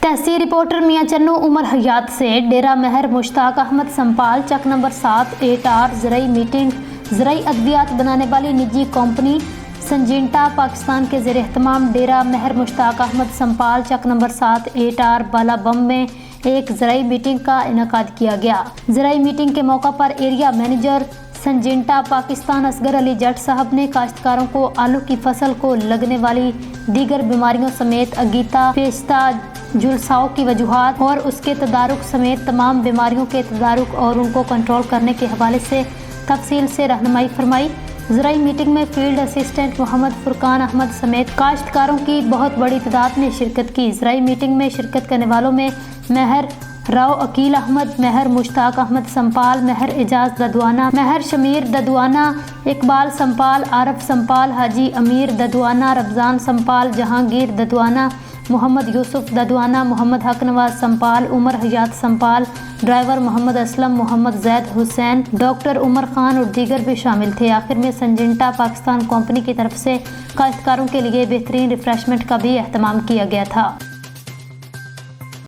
तहसील reporter मियां चन्नू उमर हयात से डेरा महर मुश्ताक अहमद संपाल चक number 7 8R ज़राई meeting ज़राई अद्वियात बनाने वाली निजी कंपनी संजिंटा पाकिस्तान के ज़ेर एहतमाम डेरा महर मुश्ताक अहमद संपाल चक नंबर 7 8R बालाबम में एक ज़राई मीटिंग का इनेकाद किया गया। ज़राई मीटिंग के मौका पर एरिया मैनेजर संजिंटा पाकिस्तान असगर अली जट साहब ने काश्तकारों को आलू की फसल को लगने वाली दीगर बीमारियों समेत अगीता पेशता जुलसाओं की वजूहात और उसके तदारुक समेत तमाम बीमारियों के तदारुक और उनको कंट्रोल करने के हवाले से तफसील से रहनुमाई फरमाई। ज़राई मीटिंग में फील्ड असिस्टेंट मोहम्मद फुरकान अहमद समेत काश्तकारों की बहुत बड़ी तादाद ने शिरकत की। ज़राई मीटिंग में शिरकत करने वालों में महर राव अकील अहमद, महर मुश्ताक अहमद संपाल, महर एजाज ददवाना, महर शमीर ददवाना, इकबाल संपाल, आरफ संपाल, हाजी अमीर ददवाना, रमज़ान संपाल, जहांगीर ददवाना, मोहम्मद यूसुफ ददवाना, मोहम्मद हक नवाज संपाल, उमर हयात संपाल, ड्राइवर मोहम्मद असलम, मोहम्मद जैद हुसैन, डॉक्टर उमर खान और दीगर भी शामिल थे। आखिर में संजिंटा पाकिस्तान कंपनी की तरफ से काश्तकारों के लिए बेहतरीन रिफ्रेशमेंट का भी एहतमाम किया गया था।